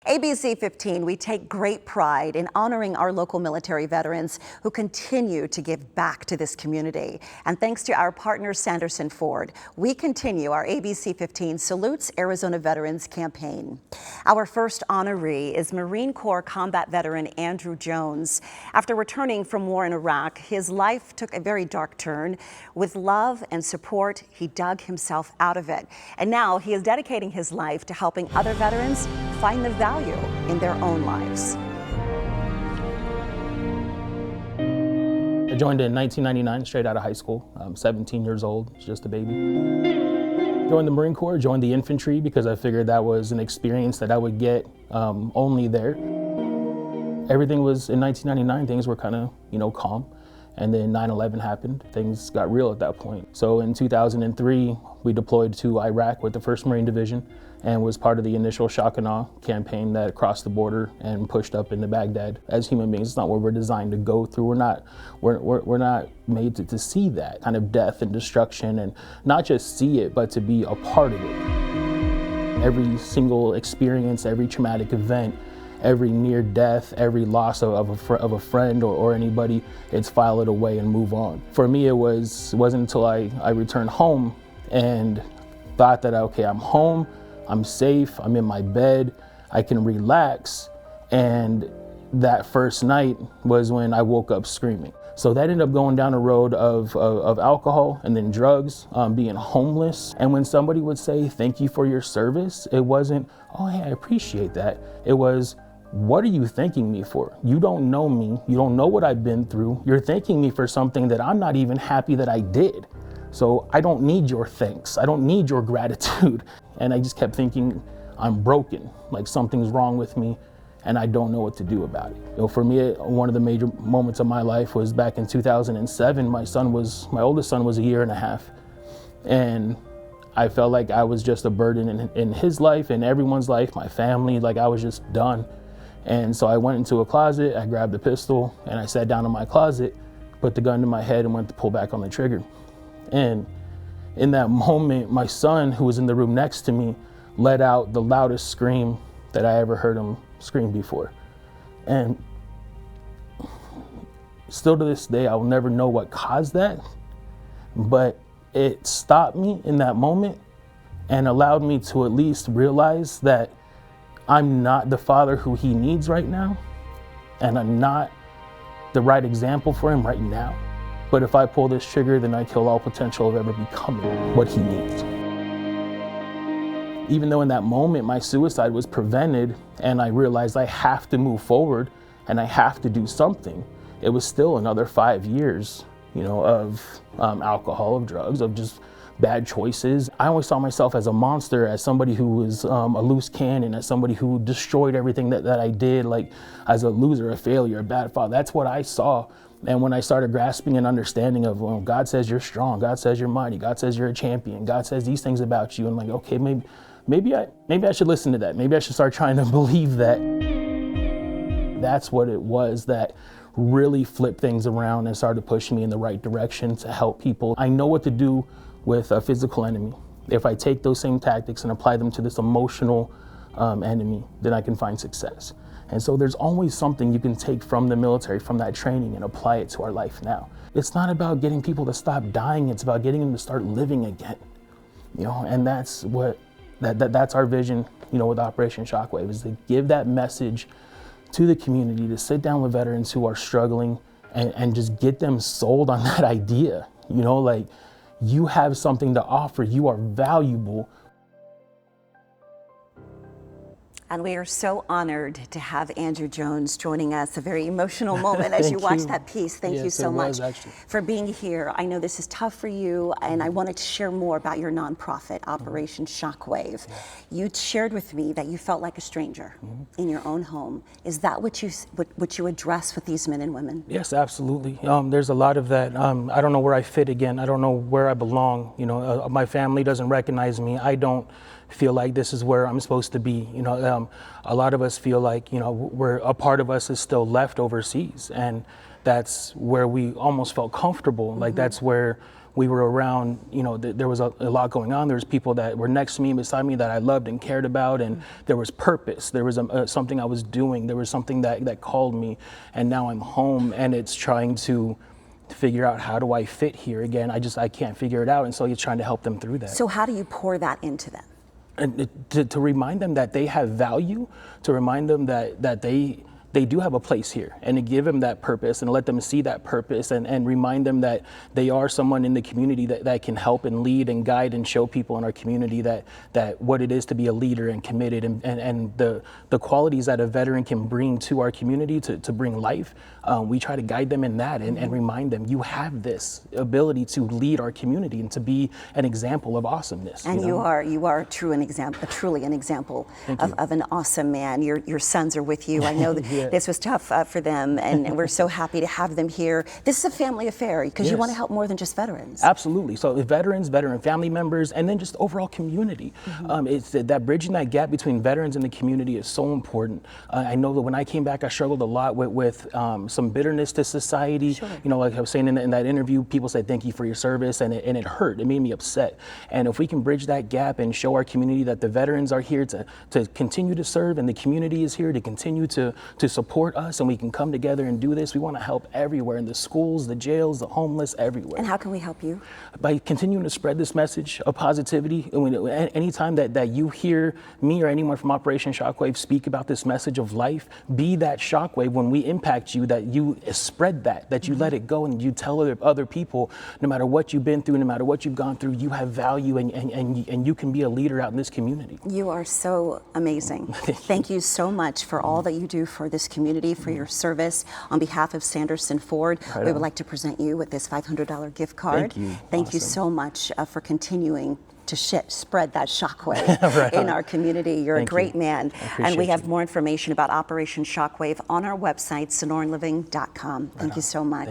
ABC15, we take great pride in honoring our local military veterans who continue to give back to this community. And thanks to our partner Sanderson Ford, we continue our ABC15 Salutes Arizona Veterans campaign. Our first honoree is Marine Corps combat veteran Andrew Jones. After returning from war in Iraq, his life took a very dark turn. With love and support, he dug himself out of it. And now he is dedicating his life to helping other veterans find the value in their own lives. I joined in 1999, straight out of high school. I'm 17 years old, just a baby. Joined the Marine Corps, joined the infantry because I figured that was an experience that I would get only there. Everything was, in 1999, things were kind of, calm. And then 9/11 happened. Things got real at that point. So in 2003, we deployed to Iraq with the 1st Marine Division and was part of the initial shock and awe campaign that crossed the border and pushed up into Baghdad. As human beings, it's not what we're designed to go through. We're not made to see that kind of death and destruction, and not just see it, but to be a part of it. Every single experience, every traumatic event, every near death, every loss of a friend or anybody, it's file it away and move on. For me, it wasn't until I returned home and thought that, okay, I'm home, I'm safe, I'm in my bed, I can relax. And that first night was when I woke up screaming. So that ended up going down a road of alcohol and then drugs, being homeless. And when somebody would say, thank you for your service, it wasn't, oh, hey, I appreciate that. It was, what are you thanking me for? You don't know me. You don't know what I've been through. You're thanking me for something that I'm not even happy that I did. So I don't need your thanks. I don't need your gratitude. And I just kept thinking, I'm broken, like something's wrong with me and I don't know what to do about it. For me, one of the major moments of my life was back in 2007. My oldest son was a year and a half. And I felt like I was just a burden in his life and everyone's life, my family, like I was just done. And so I went into a closet, I grabbed a pistol and I sat down in my closet, put the gun to my head and went to pull back on the trigger. And in that moment, my son, who was in the room next to me, let out the loudest scream that I ever heard him scream before. And still to this day, I will never know what caused that, but it stopped me in that moment and allowed me to at least realize that I'm not the father who he needs right now, and I'm not the right example for him right now. But if I pull this trigger, then I kill all potential of ever becoming what he needs. Even though in that moment my suicide was prevented and I realized I have to move forward and I have to do something, it was still another 5 years, of alcohol, of drugs, of just bad choices. I always saw myself as a monster, as somebody who was a loose cannon, as somebody who destroyed everything that I did, like as a loser, a failure, a bad father. That's what I saw. And when I started grasping an understanding of, well, God says you're strong, God says you're mighty, God says you're a champion, God says these things about you, and like, okay, maybe I should listen to that. Maybe I should start trying to believe that. That's what it was that really flipped things around and started pushing me in the right direction to help people. I know what to do with a physical enemy. If I take those same tactics and apply them to this emotional enemy, then I can find success. And so there's always something you can take from the military, from that training, and apply it to our life now. It's not about getting people to stop dying, it's about getting them to start living again. And that's that's our vision, with Operation Shockwave, is to give that message to the community, to sit down with veterans who are struggling and just get them sold on that idea. Like, you have something to offer, you are valuable. And we are so honored to have Andrew Jones joining us. A very emotional moment as you watch that piece. Thank you so much for being here. I know this is tough for you, and I wanted to share more about your nonprofit, Operation Shockwave. You shared with me that you felt like a stranger in your own home. Is that what you address with these men and women? Yes, absolutely. There's a lot of that. I don't know where I fit again. I don't know where I belong. My family doesn't recognize me. I don't feel like this is where I'm supposed to be. A lot of us feel like, a part of us is still left overseas, and that's where we almost felt comfortable. Like, that's where we were around, you know, there was a lot going on. There was people that were next to me, beside me, that I loved and cared about, and there was purpose. There was something I was doing. There was something that called me, and now I'm home, and it's trying to figure out, how do I fit here again? I can't figure it out, and so he's trying to help them through that. So how do you pour that into them? And to remind them that they have value, to remind them that they do have a place here, and to give them that purpose and let them see that purpose, and remind them that they are someone in the community that can help and lead and guide and show people in our community that what it is to be a leader and committed, and the qualities that a veteran can bring to our community to bring life. We try to guide them in that, and remind them, you have this ability to lead our community and to be an example of awesomeness. And you are truly an example of an awesome man. Your sons are with you. I know that this was tough for them, and we're so happy to have them here. This is a family affair, because you want to help more than just veterans. Absolutely. So veterans, veteran family members, and then just overall community. It's that bridging that gap between veterans and the community is so important. I know that when I came back, I struggled a lot with some bitterness to society. Sure. You know, like I was saying in that interview, people said thank you for your service, and it hurt. It made me upset. And if we can bridge that gap and show our community that the veterans are here to continue to serve, and the community is here to continue to support us, and we can come together and do this. We want to help everywhere, in the schools, the jails, the homeless, everywhere. And how can we help you? By continuing to spread this message of positivity. Anytime that you hear me or anyone from Operation Shockwave speak about this message of life, be that shockwave when we impact you, that you spread that you let it go, and you tell other people, no matter what you've been through, no matter what you've gone through, you have value, and you can be a leader out in this community. You are so amazing. Thank you so much for all that you do for this community, for your service. On behalf of Sanderson Ford, we would like to present you with this $500 gift card. Thank you. Thank you so much for continuing to spread that shockwave in our community. You're a great man. And we have more information about Operation Shockwave on our website, sonoranliving.com. Thank you so much.